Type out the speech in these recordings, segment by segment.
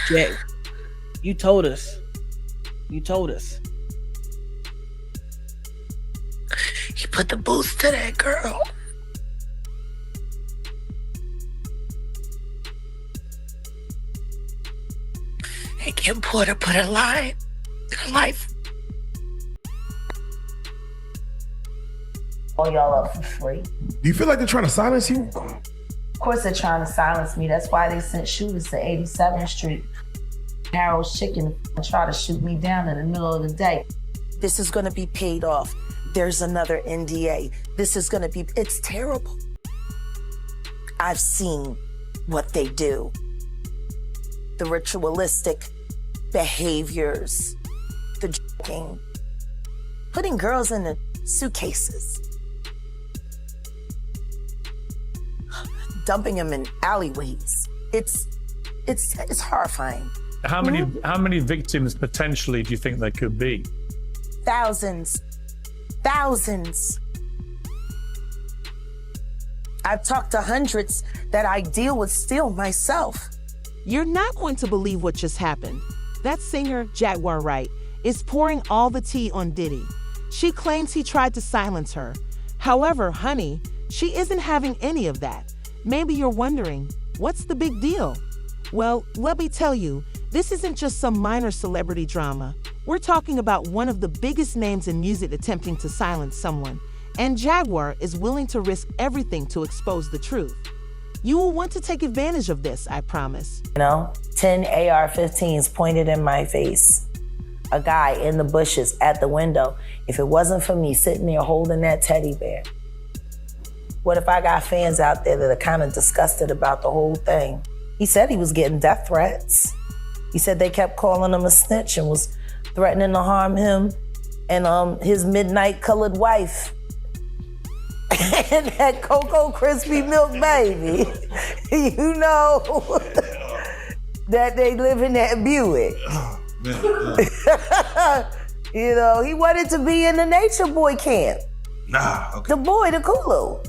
Jack, you told us. You told us. You put the boost to that girl. And Kim Porter put a line in her life. All y'all up for free. Do you feel like they're trying to silence you? Of course they're trying to silence me. That's why they sent shooters to 87th Street, Harold's Chicken, and try to shoot me down in the middle of the day. This is gonna be paid off. There's another NDA. This is gonna be, it's terrible. I've seen what they do. The ritualistic behaviors, the drinking, putting girls in the suitcases, dumping them in alleyways. It's horrifying. How many victims potentially do you think there could be? Thousands. I've talked to hundreds that I deal with still myself. You're not going to believe what just happened. That singer, Jaguar Wright, is pouring all the tea on Diddy. She claims he tried to silence her. However, honey, she isn't having any of that. Maybe you're wondering, what's the big deal? Well, let me tell you, this isn't just some minor celebrity drama. We're talking about one of the biggest names in music attempting to silence someone, and Jaguar is willing to risk everything to expose the truth. You will want to take advantage of this, I promise. 10 AR-15s pointed in my face. A guy in the bushes at the window. If it wasn't for me sitting there holding that teddy bear, what if I got fans out there that are kind of disgusted about the whole thing? He said he was getting death threats. He said they kept calling him a snitch and was threatening to harm him and his midnight colored wife. And that Cocoa Crispy Milk baby. You know that they live in that Buick. Oh, man. He wanted to be in the Nature Boy camp. Nah, okay. The boy, the Kulu.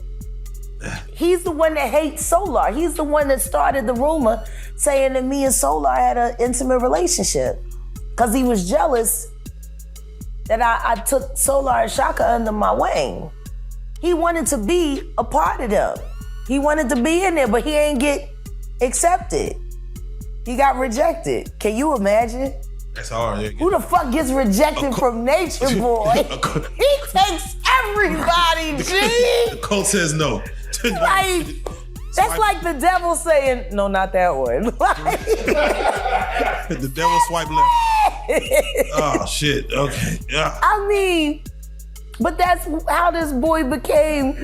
He's the one that hates Solar. He's the one that started the rumor saying that me and Solar had an intimate relationship because he was jealous that I took Solar and Shaka under my wing. He wanted to be a part of them. He wanted to be in there, but he ain't get accepted. He got rejected. Can you imagine? That's hard. Yeah. Who the fuck gets rejected from Nature Boy? He takes everybody, G. The cult says no. That's like the devil saying, no, not that one. The devil swipe left. Oh, shit. Okay. Yeah. I mean, but that's how this boy became,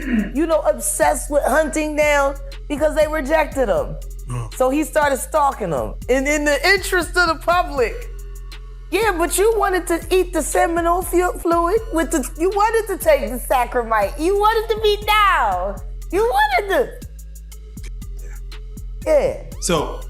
obsessed with hunting down because they rejected him. So he started stalking them. And in the interest of the public. Yeah, but you wanted to eat the seminal fluid you wanted to take the sacramite. You wanted to be down. You wanted to. Yeah. So.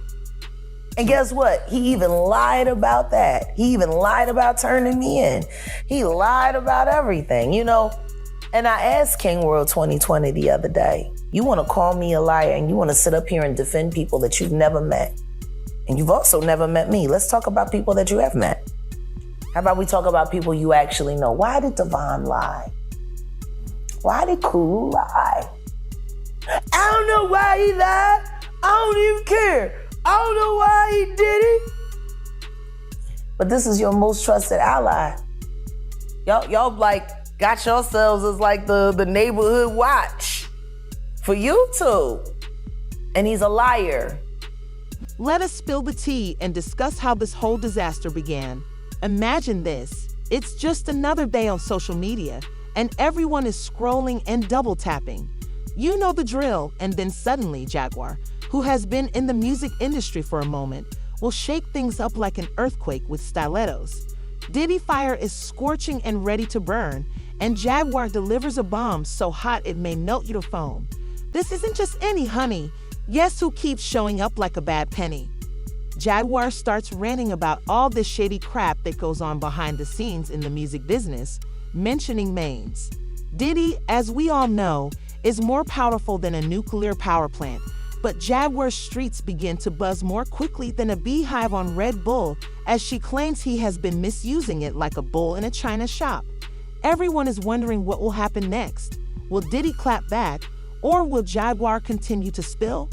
And guess what? He even lied about that. He even lied about turning me in. He lied about everything, And I asked King World 2020 the other day, you want to call me a liar and you want to sit up here and defend people that you've never met. And you've also never met me. Let's talk about people that you have met. How about we talk about people you actually know? Why did Devon lie? Why did Kulu lie? I don't know why he lied. I don't even care. I don't know why he did it. But this is your most trusted ally. Y'all got yourselves as the neighborhood watch for YouTube. And he's a liar. Let us spill the tea and discuss how this whole disaster began. Imagine this. It's just another day on social media, and everyone is scrolling and double tapping. You know the drill, and then suddenly Jaguar, who has been in the music industry for a moment, will shake things up like an earthquake with stilettos. Diddy fire is scorching and ready to burn, and Jaguar delivers a bomb so hot it may melt you to foam. This isn't just any honey. Guess who keeps showing up like a bad penny? Jaguar starts ranting about all this shady crap that goes on behind the scenes in the music business, mentioning mains. Diddy, as we all know, is more powerful than a nuclear power plant. But Jaguar's streets begin to buzz more quickly than a beehive on Red Bull as she claims he has been misusing it like a bull in a china shop. Everyone is wondering what will happen next. Will Diddy clap back, or will Jaguar continue to spill?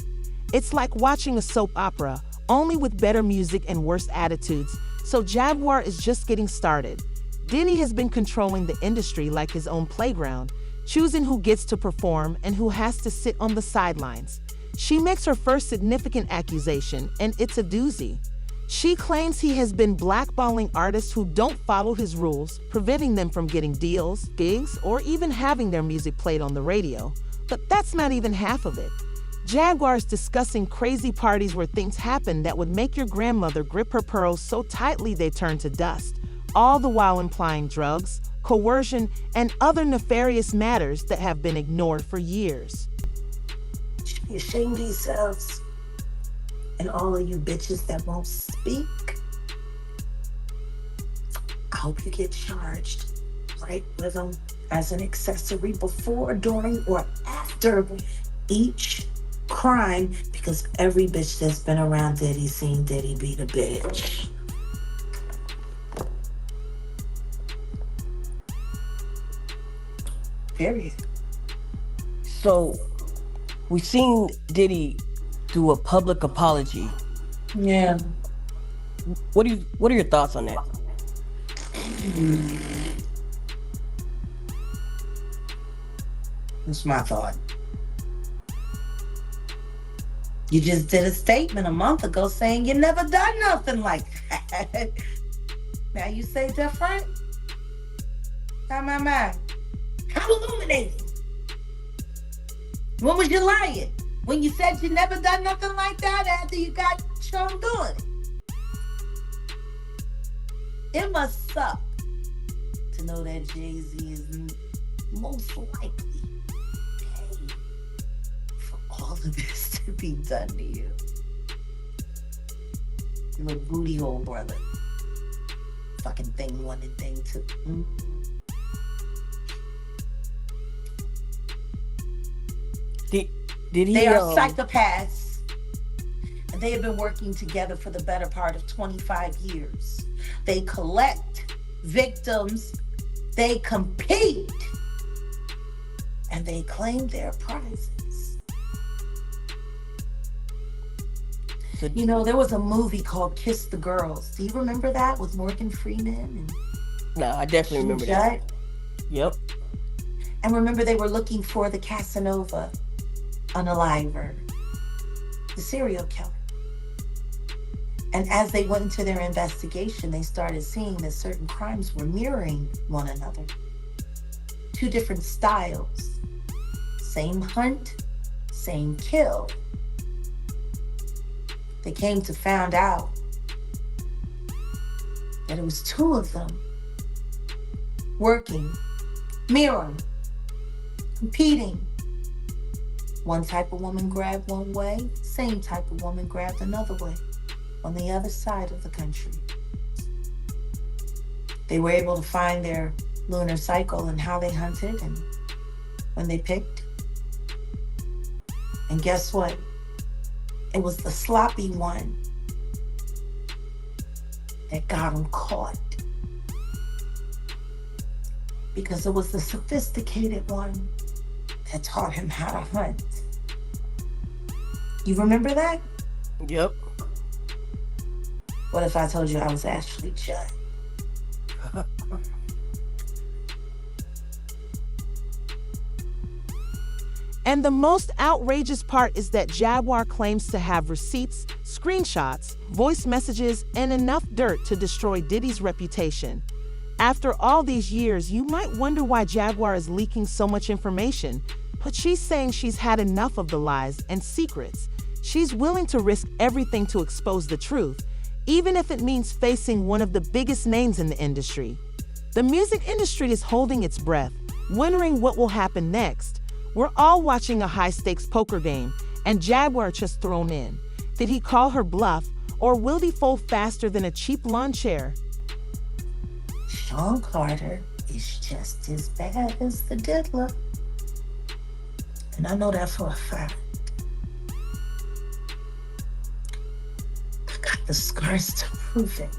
It's like watching a soap opera, only with better music and worse attitudes, so Jaguar is just getting started. Diddy has been controlling the industry like his own playground, choosing who gets to perform and who has to sit on the sidelines. She makes her first significant accusation, and it's a doozy. She claims he has been blackballing artists who don't follow his rules, preventing them from getting deals, gigs, or even having their music played on the radio. But that's not even half of it. Jaguar's discussing crazy parties where things happen that would make your grandmother grip her pearls so tightly they turn to dust, all the while implying drugs, coercion, and other nefarious matters that have been ignored for years. Should be ashamed of yourselves. And all of you bitches that won't speak, I hope you get charged right with them as an accessory before, during, or after each crime, because every bitch that's been around Diddy seen Diddy beat a bitch. Period. So, we've seen Diddy do a public apology. Yeah. What are your thoughts on that? That's my thought. You just did a statement a month ago saying you never done nothing like that. Now you say different? My. How illuminating? When was you lying? When you said you never done nothing like that after you got shown doing it? It must suck to know that Jay-Z is most likely paid for all of this to be done to you. You little booty hole brother. Fucking thing one and thing two. Did he? They are psychopaths, and they have been working together for the better part of 25 years. They collect victims, they compete, and they claim their prizes. You know, there was a movie called Kiss the Girls. Do you remember that with Morgan Freeman? And no, I definitely remember that. Yep. And remember, they were looking for the Casanova unaliver, the serial killer. And as they went into their investigation, they started seeing that certain crimes were mirroring one another. Two different styles. Same hunt, same kill. They came to find out that it was two of them working, mirroring, competing. One type of woman grabbed one way, same type of woman grabbed another way on the other side of the country. They were able to find their lunar cycle and how they hunted and when they picked. And guess what? It was the sloppy one that got him caught. Because it was the sophisticated one that taught him how to hunt. You remember that? Yep. What if I told you I was Ashley Judd? And the most outrageous part is that Jaguar claims to have receipts, screenshots, voice messages, and enough dirt to destroy Diddy's reputation. After all these years, you might wonder why Jaguar is leaking so much information, but she's saying she's had enough of the lies and secrets. She's willing to risk everything to expose the truth, even if it means facing one of the biggest names in the industry. The music industry is holding its breath, wondering what will happen next. We're all watching a high-stakes poker game, and Jaguar just thrown in. Did he call her bluff, or will he fold faster than a cheap lawn chair? Sean Carter is just as bad as the diddler. And I know that for a fact. The scars to prove it.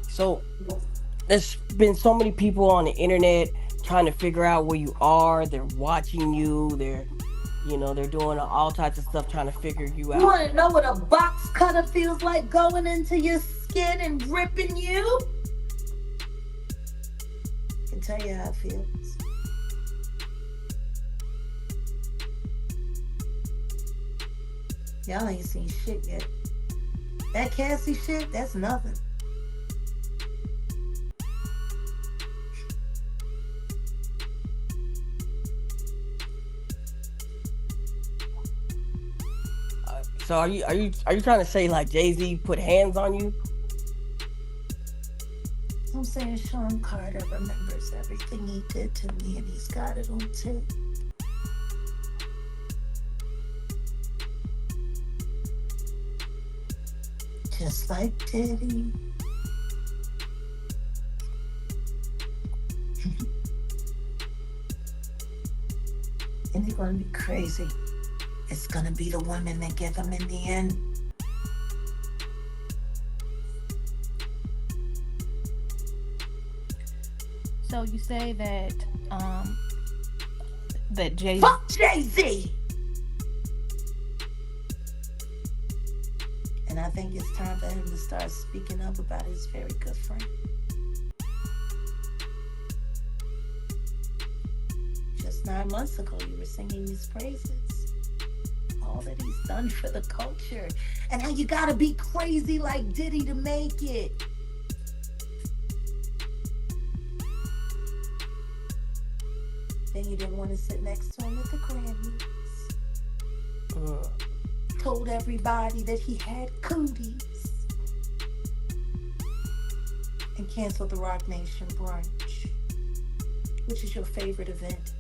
So there's been so many people on the internet trying to figure out where you are. They're watching you. They're doing all types of stuff trying to figure you out. You want to know what a box cutter feels like going into your skin and ripping you? I can tell you how it feels. Y'all ain't seen shit yet. That Cassie shit, that's nothing. So are you trying to say like Jay-Z put hands on you? I'm saying Sean Carter remembers everything he did to me and he's got it on tape. Just like Diddy. And they're gonna be crazy. It's gonna be the women that get them in the end. So you say that that Jay. Fuck Jay-Z! And I think it's time for him to start speaking up about his very good friend. Just 9 months ago, you were singing his praises. All that he's done for the culture. And how you gotta be crazy like Diddy to make it. Then you didn't want to sit next to him at the Grammys. Told everybody that he had cooties. And canceled the Rock Nation brunch, which is your favorite event.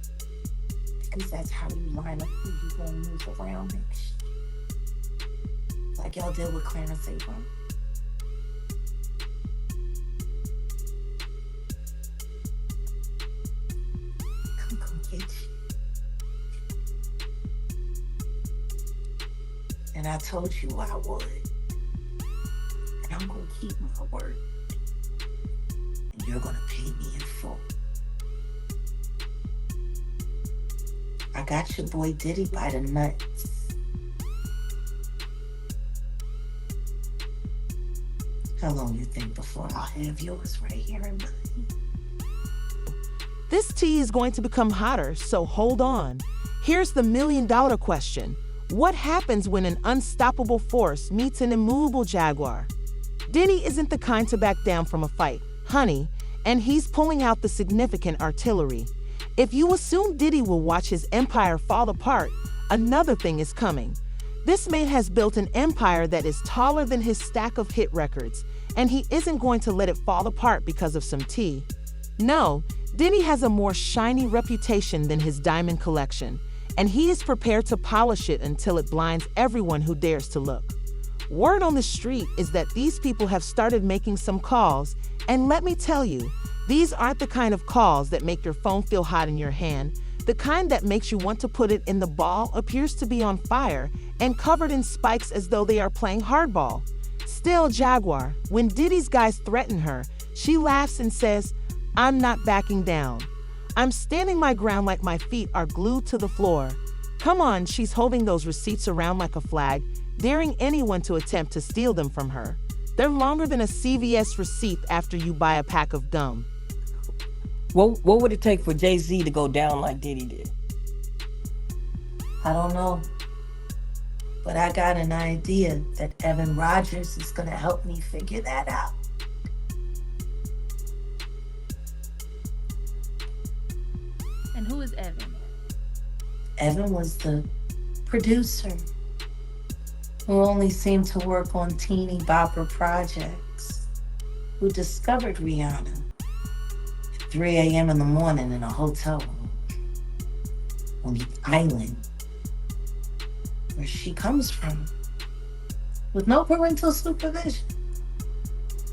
Because that's how you line up who you gonna move around next. Like y'all did with Clarence Abrams. I'm gonna get you. And I told you I would. And I'm gonna keep my word. And you're gonna pay me in full. I got your boy Diddy by the nuts. How long you think before I'll have yours right here in mine? This tea is going to become hotter, so hold on. Here's the million-dollar question. What happens when an unstoppable force meets an immovable jaguar? Diddy isn't the kind to back down from a fight, honey, and he's pulling out the significant artillery. If you assume Diddy will watch his empire fall apart, another thing is coming. This man has built an empire that is taller than his stack of hit records, and he isn't going to let it fall apart because of some tea. No, Diddy has a more shiny reputation than his diamond collection, and he is prepared to polish it until it blinds everyone who dares to look. Word on the street is that these people have started making some calls, and let me tell you, these aren't the kind of calls that make your phone feel hot in your hand. The kind that makes you want to put it in the ball appears to be on fire and covered in spikes as though they are playing hardball. Still, Jaguar, when Diddy's guys threaten her, she laughs and says, "I'm not backing down. I'm standing my ground like my feet are glued to the floor." Come on, she's holding those receipts around like a flag, daring anyone to attempt to steal them from her. They're longer than a CVS receipt after you buy a pack of gum. What would it take for Jay-Z to go down like Diddy did? I don't know. But I got an idea that Evan Rogers is gonna help me figure that out. And who is Evan? Evan was the producer who only seemed to work on teeny bopper projects, who discovered Rihanna at 3 a.m. in the morning in a hotel room on the island where she comes from, with no parental supervision.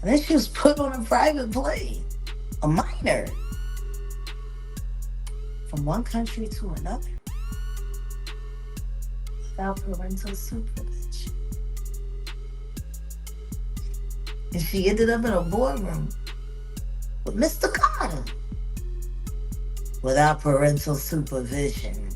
And then she was put on a private plane, a minor. from one country to another without parental supervision. And she ended up in a boardroom with Mr. Carter without parental supervision.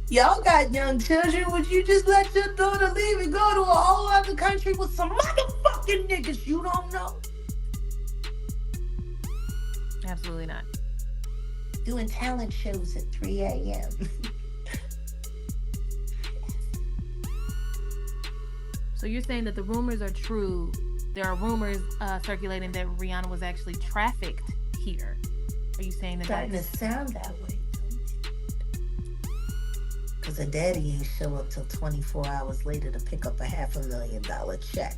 Y'all got young children. Would you just let your daughter leave and go to a whole other country with some motherfucking niggas you don't know? Absolutely not. Doing talent shows at 3 a.m. So you're saying that the rumors are true. There are rumors circulating that Rihanna was actually trafficked here. Are you saying that Starting to sound that way. Because her daddy ain't show up till 24 hours later to pick up a $500,000 check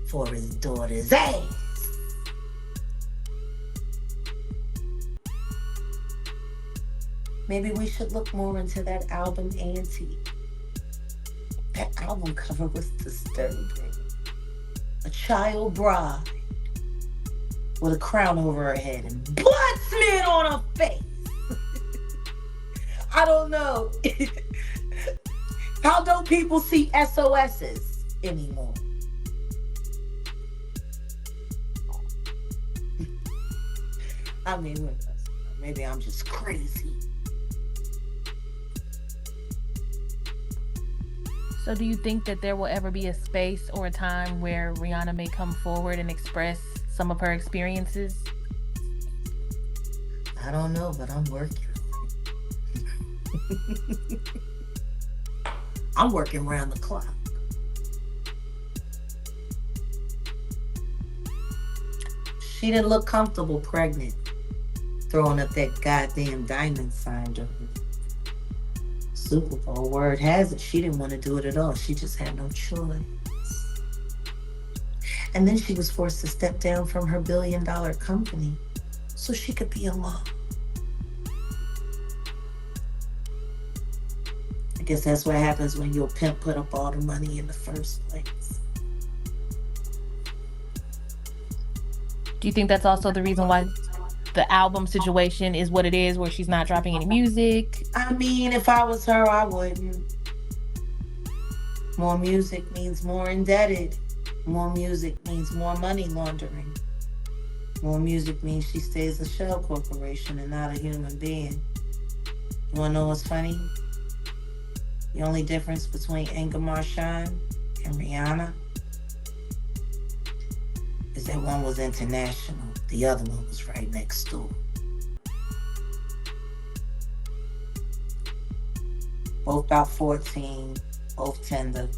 for his daughter's ass. Maybe we should look more into that album, Auntie. That album cover was disturbing. A child bride with a crown over her head and blood smeared on her face. I don't know. How don't people see SOSs anymore? I mean, maybe I'm just crazy. So do you think that there will ever be a space or a time where Rihanna may come forward and express some of her experiences? I don't know, but I'm working. I'm working around the clock. She didn't look comfortable pregnant, throwing up that goddamn diamond sign to her Super Bowl. Word has it, she didn't want to do it at all. She just had no choice. And then she was forced to step down from her billion-dollar company so she could be alone. I guess that's what happens when your pimp put up all the money in the first place. Do you think that's also the reason why the album situation is what it is, where she's not dropping any music? I mean, if I was her, I wouldn't. More music means more indebted. More music means more money laundering. More music means she stays a shell corporation and not a human being. You wanna know what's funny? The only difference between Inga Marchand and Rihanna is that one was international, the other one was right next door. Both about 14, both tender,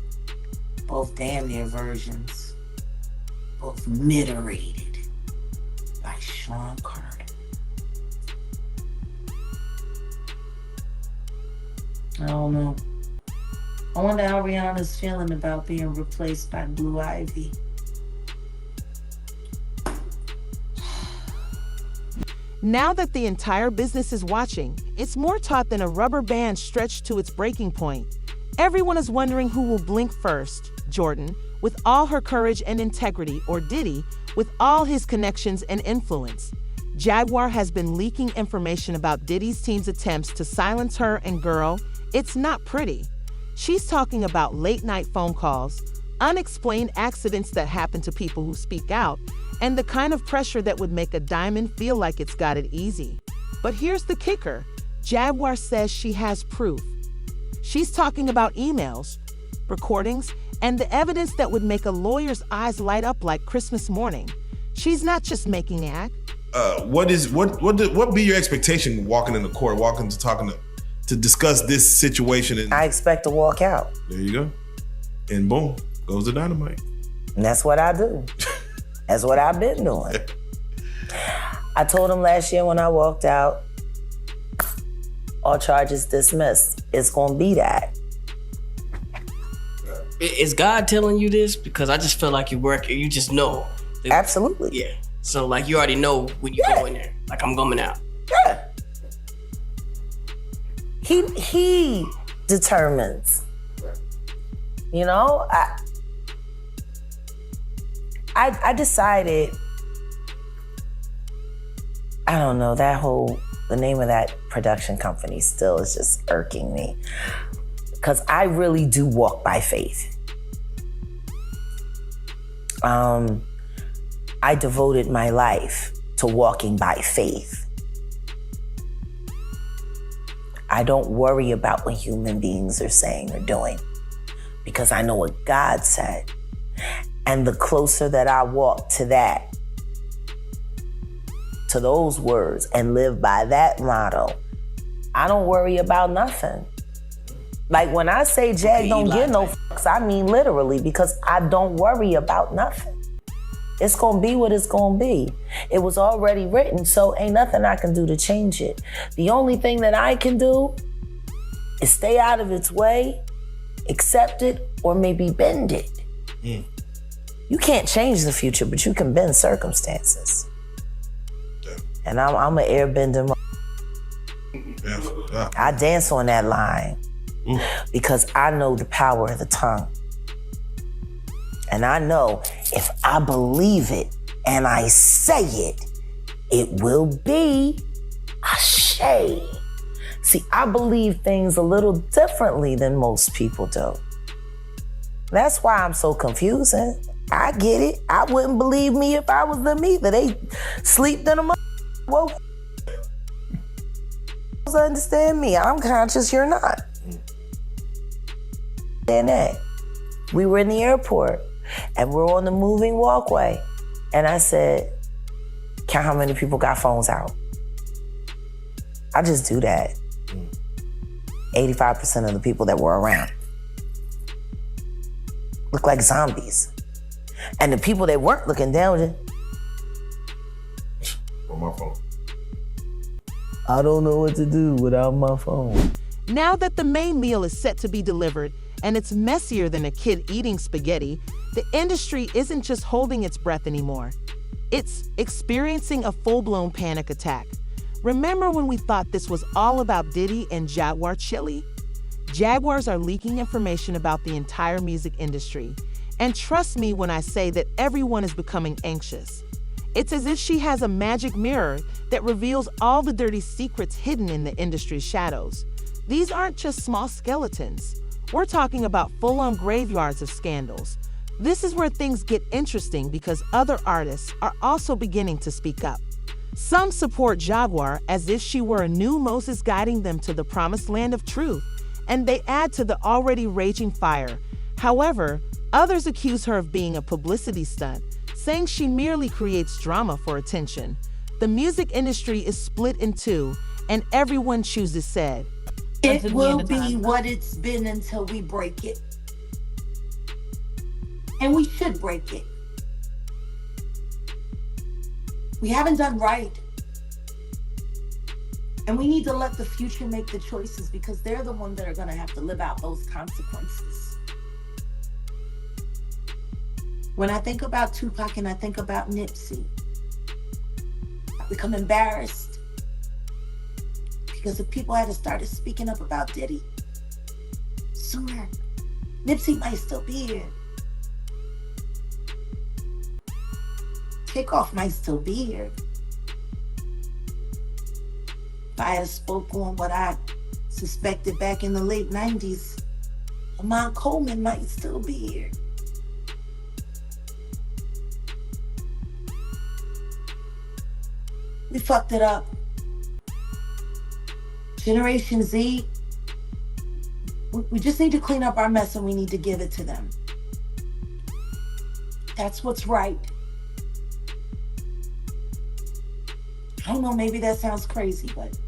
both damn near virgins, both mid-rated by Sean Carter. I don't know. I wonder how Rihanna's feeling about being replaced by Blue Ivy. Now that the entire business is watching, it's more taut than a rubber band stretched to its breaking point. Everyone is wondering who will blink first, Jordan, with all her courage and integrity, or Diddy, with all his connections and influence. Jaguar has been leaking information about Diddy's team's attempts to silence her, and girl, it's not pretty. She's talking about late-night phone calls, unexplained accidents that happen to people who speak out, and the kind of pressure that would make a diamond feel like it's got it easy. But here's the kicker. Jaguar says she has proof. She's talking about emails, recordings, and the evidence that would make a lawyer's eyes light up like Christmas morning. She's not just making act. What be your expectation walking in the court, to discuss this situation? And I expect to walk out. there you go. And boom, goes the dynamite. And that's what I do. That's what I've been doing. I told him last year when I walked out, all charges dismissed. It's gonna be that. Is God telling you this? Because I just feel like you just know. Absolutely. Yeah. So like you already know when you go in there. Like I'm coming out. Yeah. He determines. You know, I decided I don't know, the name of that production company still is just irking me. Because I really do walk by faith. I devoted my life to walking by faith. I don't worry about what human beings are saying or doing because I know what God said. And the closer that I walk to that, to those words, and live by that motto, I don't worry about nothing. Like when I say Jag don't give no fucks, I mean literally, because I don't worry about nothing. It's gonna be what it's gonna be. It was already written, so ain't nothing I can do to change it. The only thing that I can do is stay out of its way, accept it, or maybe bend it. Mm. You can't change the future, but you can bend circumstances. Yeah. And I'm an airbender. Yeah. I dance on that line because I know the power of the tongue. And I know if I believe it and I say it, it will be ashe. See, I believe things a little differently than most people do. That's why I'm so confusing. I get it. I wouldn't believe me if I was them either. They sleeped in a woke. Understand me. I'm conscious, you're not. And that. We were in the airport and we're on the moving walkway. And I said, count how many people got phones out. I just do that. 85% of the people that were around look like zombies. And the people that weren't looking down, On my phone. I don't know what to do without my phone. Now that the main meal is set to be delivered and it's messier than a kid eating spaghetti, the industry isn't just holding its breath anymore. It's experiencing a full-blown panic attack. Remember when we thought this was all about Diddy and Jaguar chili? Jaguars are leaking information about the entire music industry. And trust me when I say that everyone is becoming anxious. It's as if she has a magic mirror that reveals all the dirty secrets hidden in the industry's shadows. These aren't just small skeletons. We're talking about full-on graveyards of scandals. This is where things get interesting because other artists are also beginning to speak up. Some support Jaguar as if she were a new Moses guiding them to the promised land of truth, and they add to the already raging fire. However, others accuse her of being a publicity stunt, saying she merely creates drama for attention. The music industry is split in two, and everyone chooses side. It will be what it's been until we break it. And we should break it. We haven't done right. And we need to let the future make the choices because they're the ones that are going to have to live out those consequences. When I think about Tupac and I think about Nipsey, I become embarrassed because if people had started speaking up about Diddy sooner, Nipsey might still be here. Takeoff might still be here. If I had spoke on what I suspected back in the late 90s, Lamont Coleman might still be here. We fucked it up. Generation Z, we just need to clean up our mess and we need to give it to them. That's what's right. I don't know, maybe that sounds crazy, but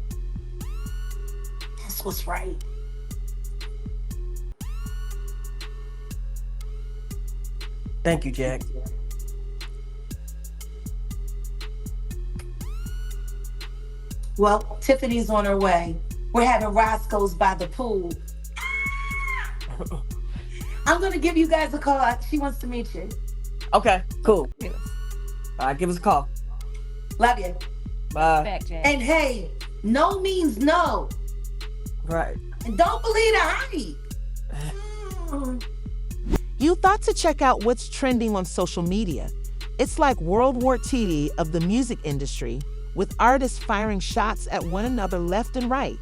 that's what's right. Thank you, Jack. Well, Tiffany's on her way. We're having Roscoe's by the pool. I'm gonna give you guys a call. She wants to meet you. Okay, cool. All right, give us a call. Love you. Bye. Back, Jack. And hey, no means no. Right. And don't believe the hype. You thought to check out what's trending on social media. It's like World War TD of the music industry, with artists firing shots at one another left and right.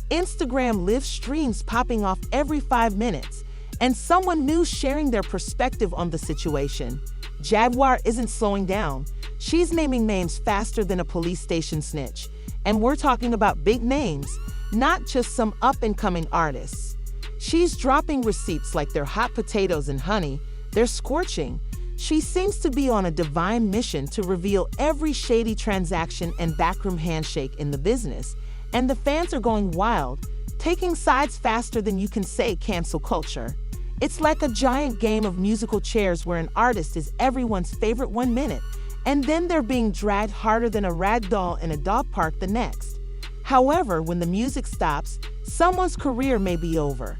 Instagram live streams popping off every 5 minutes, and someone new sharing their perspective on the situation. Jaguar isn't slowing down. She's naming names faster than a police station snitch. And we're talking about big names, not just some up-and-coming artists. She's dropping receipts like they're hot potatoes and honey. They're scorching. She seems to be on a divine mission to reveal every shady transaction and backroom handshake in the business. And the fans are going wild, taking sides faster than you can say cancel culture. It's like a giant game of musical chairs where an artist is everyone's favorite 1 minute, and then they're being dragged harder than a rag doll in a dog park the next. However, when the music stops, someone's career may be over.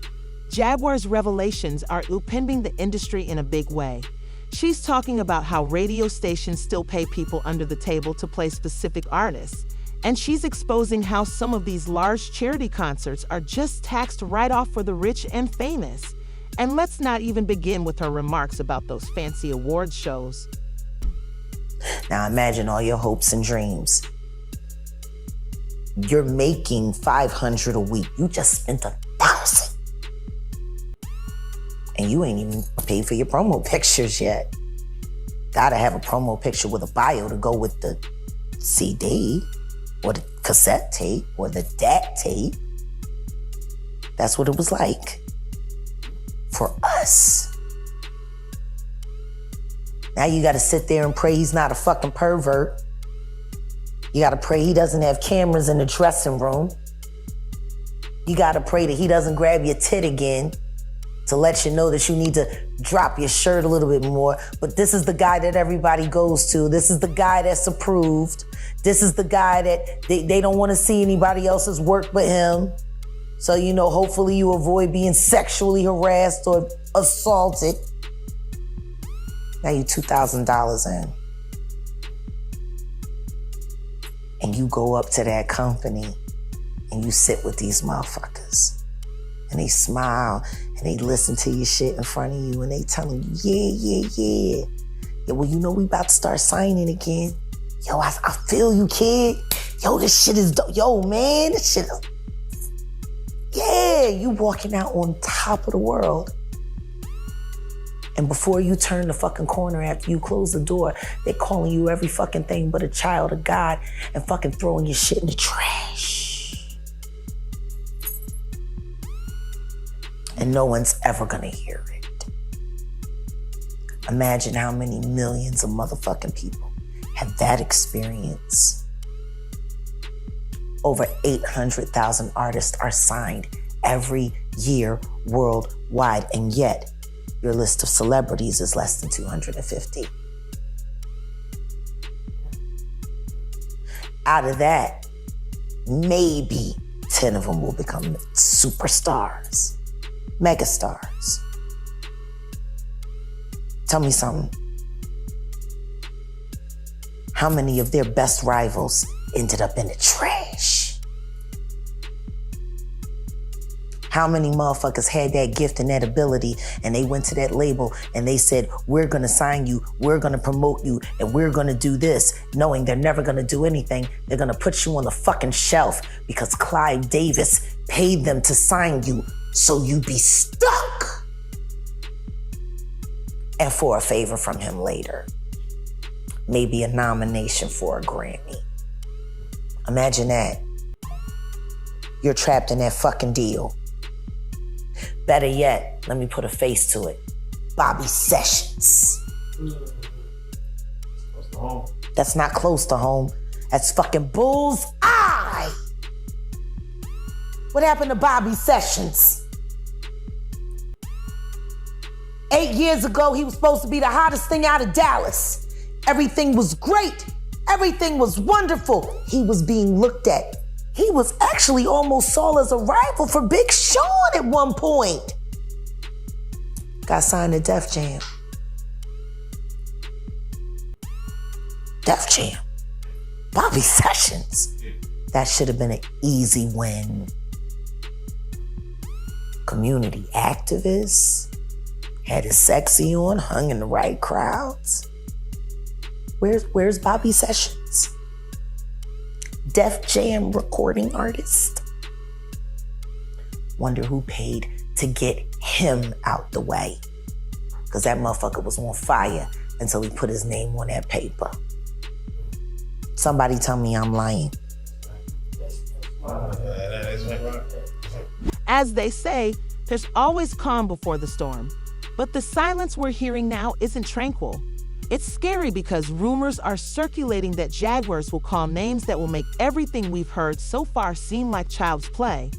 Jaguar's revelations are upending the industry in a big way. She's talking about how radio stations still pay people under the table to play specific artists, and she's exposing how some of these large charity concerts are just taxed right off for the rich and famous. And let's not even begin with her remarks about those fancy award shows. Now imagine all your hopes and dreams. You're making $500 a week. You just spent $1,000. And you ain't even paid for your promo pictures yet. Gotta have a promo picture with a bio to go with the CD or the cassette tape or the DAT tape. That's what it was like for us. Now you gotta sit there and pray he's not a fucking pervert. You gotta pray he doesn't have cameras in the dressing room. You gotta pray that he doesn't grab your tit again to let you know that you need to drop your shirt a little bit more. But this is the guy that everybody goes to. This is the guy that's approved. This is the guy that they don't want to see anybody else's work but him. So, hopefully you avoid being sexually harassed or assaulted. Now you $2,000 in. And you go up to that company and you sit with these motherfuckers. And they smile and they listen to your shit in front of you and they telling you, yeah. Yeah, well, we about to start signing again. Yo, I feel you, kid. Yo, this shit is dope. Yo, man, this shit is... Yeah, you walking out on top of the world. And before you turn the fucking corner after you close the door, they're calling you every fucking thing but a child of God and fucking throwing your shit in the trash. And no one's ever gonna hear it. Imagine how many millions of motherfucking people have that experience. Over 800,000 artists are signed every year worldwide, and yet your list of celebrities is less than 250. Out of that, maybe 10 of them will become superstars, megastars. Tell me something. How many of their best rivals ended up in the trash? How many motherfuckers had that gift and that ability and they went to that label and they said, we're gonna sign you, we're gonna promote you, and we're gonna do this, knowing they're never gonna do anything. They're gonna put you on the fucking shelf because Clive Davis paid them to sign you so you be stuck. And for a favor from him later. Maybe a nomination for a Grammy. Imagine that. You're trapped in that fucking deal. Better yet, let me put a face to it. Bobby Sessions. Close to home. That's not close to home. That's fucking bull's eye. What happened to Bobby Sessions? 8 years ago, he was supposed to be the hottest thing out of Dallas. Everything was great. Everything was wonderful. He was being looked at. He was actually almost saw as a rival for Big Sean at one point. Got signed to Def Jam. Def Jam. Bobby Sessions. That should have been an easy win. Community activist. Had his sexy on, hung in the right crowds. Where's Bobby Sessions? Def Jam recording artist. Wonder who paid to get him out the way. Because that motherfucker was on fire until he put his name on that paper. Somebody tell me I'm lying. As they say, there's always calm before the storm. But the silence we're hearing now isn't tranquil. It's scary because rumors are circulating that Jaguars will call names that will make everything we've heard so far seem like child's play.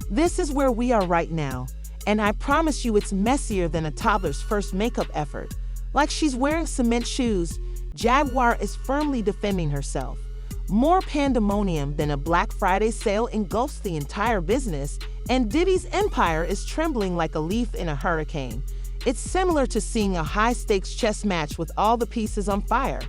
This is where we are right now, and I promise you it's messier than a toddler's first makeup effort. Like she's wearing cement shoes, Jaguar is firmly defending herself. More pandemonium than a Black Friday sale engulfs the entire business, and Diddy's empire is trembling like a leaf in a hurricane. It's similar to seeing a high-stakes chess match with all the pieces on fire.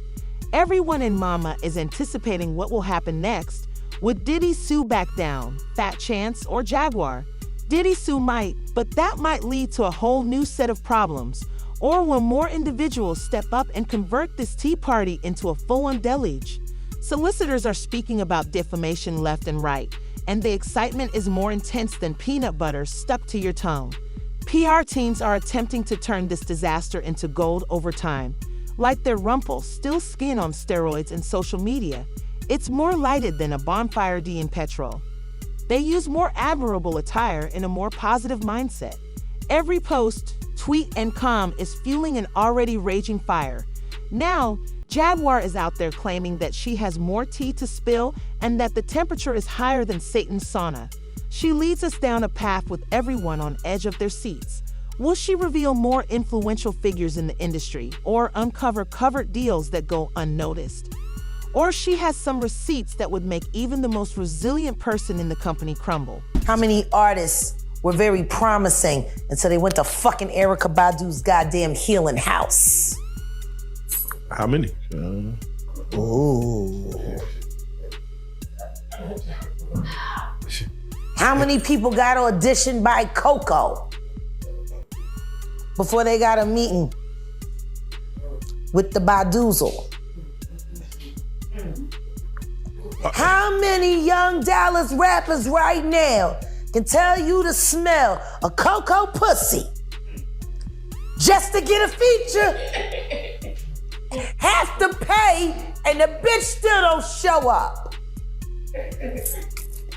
Everyone in Mama is anticipating what will happen next. Would Diddy sue back down, Fat Chance, or Jaguar? Diddy sue might, but that might lead to a whole new set of problems. Or will more individuals step up and convert this tea party into a full-on deluge? Solicitors are speaking about defamation left and right, and the excitement is more intense than peanut butter stuck to your tongue. PR teams are attempting to turn this disaster into gold over time. Like their still skin on steroids in social media, it's more lighted than a bonfire D in petrol. They use more admirable attire in a more positive mindset. Every post, tweet, and comm is fueling an already raging fire. Now, Jaguar is out there claiming that she has more tea to spill and that the temperature is higher than Satan's sauna. She leads us down a path with everyone on edge of their seats. Will she reveal more influential figures in the industry or uncover covered deals that go unnoticed? Or she has some receipts that would make even the most resilient person in the company crumble. How many artists were very promising until they went to fucking Erykah Badu's goddamn healing house? How many? Ooh. How many people got auditioned by Coco before they got a meeting with the Badoozle? How many young Dallas rappers right now can tell you the smell of Coco pussy just to get a feature? Have to pay and the bitch still don't show up.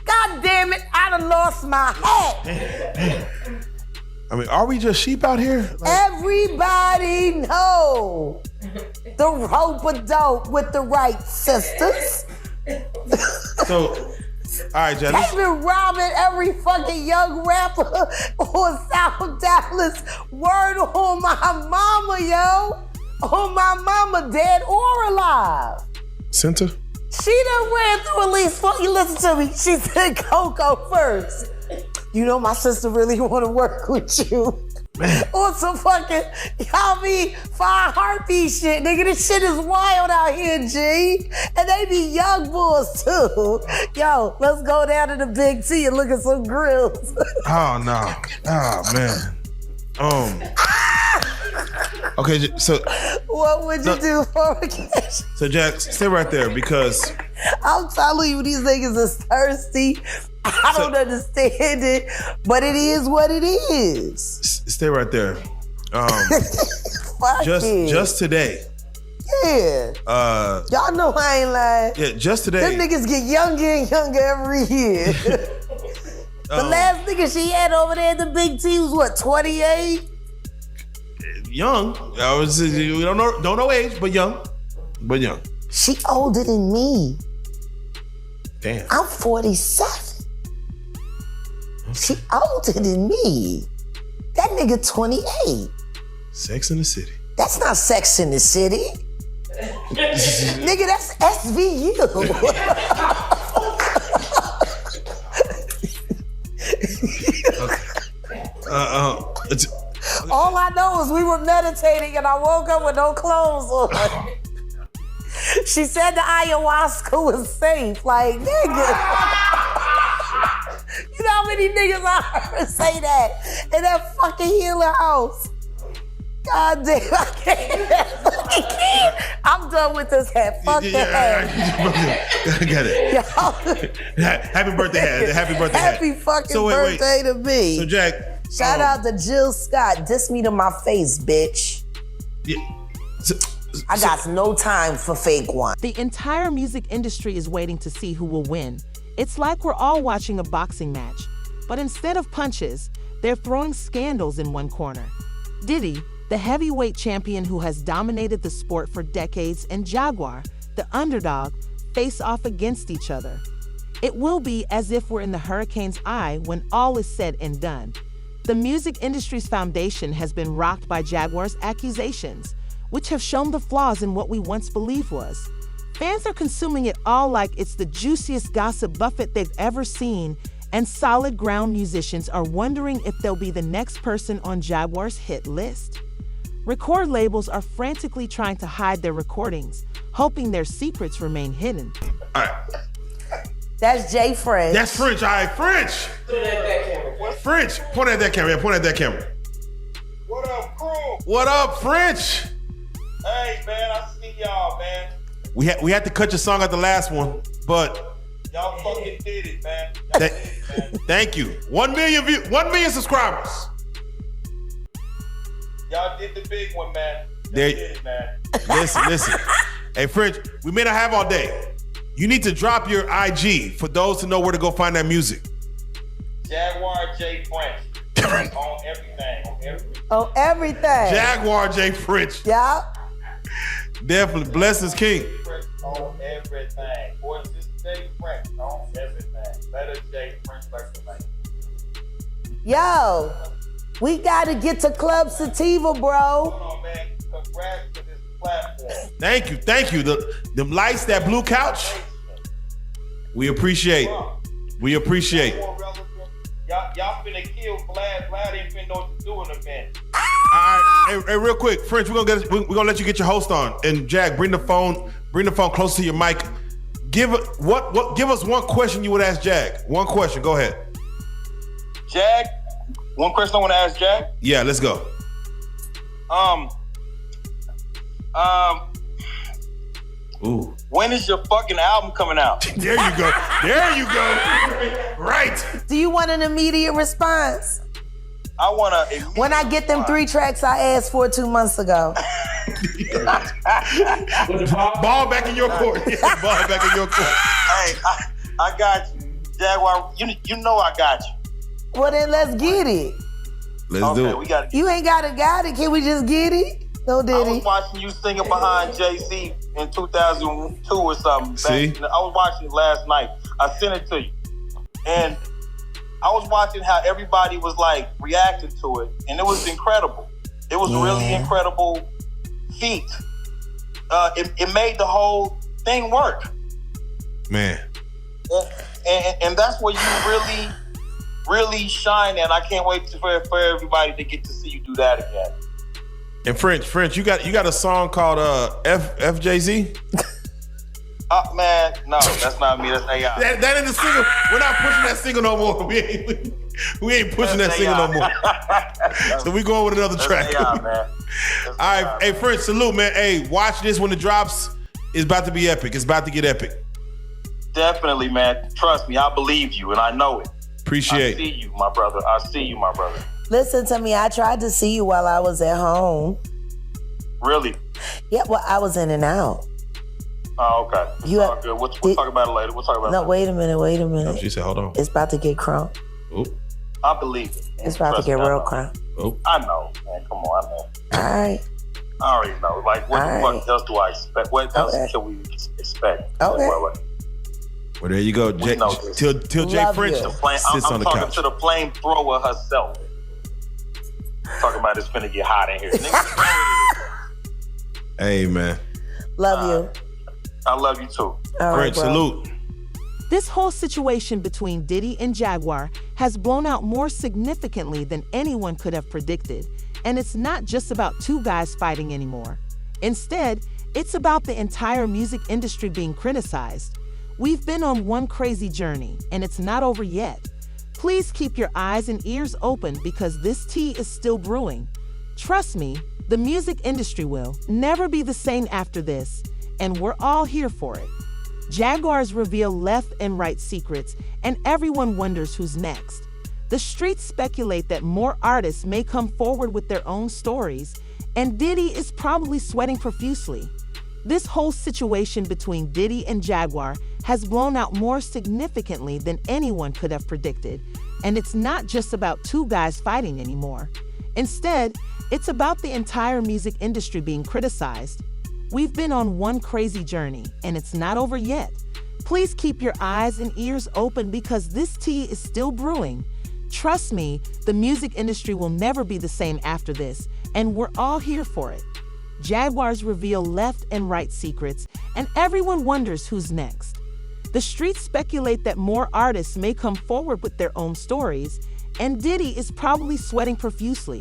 God damn it, I done lost my head. I mean, are we just sheep out here? Everybody know the rope-a-dope with the Wright sisters. So, all right, Jen. They've been robbing every fucking young rapper on South Dallas. Word on my mama, yo. On my mama, dead or alive. Center? She done ran through at least, you listen to me, she said Coco first. You know my sister really wanna work with you. On some fucking, y'all be fire heartbeat shit. Nigga, this shit is wild out here, G. And they be young bulls too. Yo, let's go down to the Big T and look at some grills. Oh, no. Oh, man. Okay, so... What would you do for a cash? So, Jack, stay right there because... I'm telling you, these niggas is thirsty. I don't understand it, but it is what it is. Stay right there. Just today. Yeah. Y'all know I ain't lying. Yeah, just today. Them niggas get younger and younger every year. The last nigga she had over there at the Big T was what, 28? Young. We don't know age, but young. She older than me. Damn. I'm 47. She older than me. That nigga 28. Sex in the City. That's not Sex in the City. Nigga, that's SVU. All I know is we were meditating and I woke up with no clothes on. She said the ayahuasca was safe. Like, nigga. You know how many niggas I heard say that in that fucking healing house? God damn, I can't. I'm done with this hat. Fuck the hat. I got it. Happy birthday hat. Happy birthday hat. Happy fucking birthday to me. So Jack, shout out to Jill Scott. Diss me to my face, bitch. Yeah. I got no time for fake one. The entire music industry is waiting to see who will win. It's like we're all watching a boxing match, but instead of punches, they're throwing scandals in one corner. Diddy, the heavyweight champion who has dominated the sport for decades, and Jaguar, the underdog, face off against each other. It will be as if we're in the hurricane's eye when all is said and done. The music industry's foundation has been rocked by Jaguar's accusations, which have shown the flaws in what we once believed was. Fans are consuming it all like it's the juiciest gossip buffet they've ever seen, and solid ground musicians are wondering if they'll be the next person on Jaguar's hit list. Record labels are frantically trying to hide their recordings, hoping their secrets remain hidden. All right. That's Jay French. That's French. All right, French. French. Point at that camera. Yeah, point at that camera. What up, crew? What up, French? Hey, man, I see y'all, man. We had to cut your song at the last one, but y'all fucking did it, man. Y'all did it, man. Thank you. 1 million subscribers. Y'all did the big one, man. Y'all There- did it, man. Listen. Hey, French, we may not have all day. You need to drop your IG for those to know where to go find that music. Jaguar J French. On everything. On everything. Jaguar J French. Yeah. Definitely. Blessings King. French on everything. Boy, just J French on everything. Better J French like Yo, we gotta get to Club Sativa, bro. Hold on, man. Congrats to this platform. Thank you. Them lights, that blue couch. We appreciate. Y'all finna kill Vlad. Vlad ain't finna know what to do in a minute. All right, hey, real quick, French, we're gonna let you get your host on. And Jack, bring the phone close to your mic. Give us one question you would ask Jack. One question, go ahead. Jag, one question I want to ask Jag. Yeah, let's go. Ooh. When is your fucking album coming out? There you go. Right. Do you want an immediate response? I want to. When I get them 3 tracks I asked for 2 months ago. Ball back in your court. Ball back in your court. Hey, I got you. Jaguar, you know I got you. Well, then let's get it. Let's do it. We got You ain't gotta got it. Can we just get it? No, I Diddy. was watching you singing behind Jay-Z in 2002 or something. See? I was watching it last night. I sent it to you. And I was watching how everybody was like reacting to it. And it was incredible. It was a really incredible feat. It made the whole thing work. Man. And that's where you really shine. And I can't wait for everybody to get to see you do that again. And French, you got a song called FJZ? Man, no, that's not me. That's AI. That ain't the single. We're not pushing that single no more. We ain't pushing that single no more. So we going with another track. AI, man. All right, hey French, salute, man. Hey, watch this when it drops. It's about to be epic. It's about to get epic. Definitely, man. Trust me, I believe you, and I know it. Appreciate. I see you, my brother. I see you, my brother. Listen to me. I tried to see you while I was at home. Really? Yeah, well, I was in and out. Oh, okay. All good. We'll talk about it later. We'll talk about it No, later. wait a minute. Oh, she said, hold on. It's about to get crunk. Oop. I believe it. It's about Trust to get me, I real know. crunk. Oop. I know, man. Come on, I know. All right. I already know. Like, what the All right. fuck else do I expect? What else Okay. can we expect? Okay. Well, Well, there you go. We know this. Till Jay Love French you. sits I'm on the talking couch. to the flamethrower herself. Talking about it's finna get hot in here. Hey, man. Love you. I love you too. All right, French, bro. salute. This whole situation between Diddy and Jaguar has blown out more significantly than anyone could have predicted. And it's not just about 2 guys fighting anymore. Instead, it's about the entire music industry being criticized. We've been on one crazy journey, and it's not over yet. Please keep your eyes and ears open because this tea is still brewing. Trust me, the music industry will never be the same after this, and we're all here for it. Jaguars reveal left and right secrets, and everyone wonders who's next. The streets speculate that more artists may come forward with their own stories, and Diddy is probably sweating profusely. This whole situation between Diddy and Jaguar has blown out more significantly than anyone could have predicted, and it's not just about two guys fighting anymore. Instead, it's about the entire music industry being criticized. We've been on one crazy journey, and it's not over yet. Please keep your eyes and ears open because this tea is still brewing. Trust me, the music industry will never be the same after this, and we're all here for it. Jaguars reveal left and right secrets, and everyone wonders who's next. The streets speculate that more artists may come forward with their own stories, and Diddy is probably sweating profusely.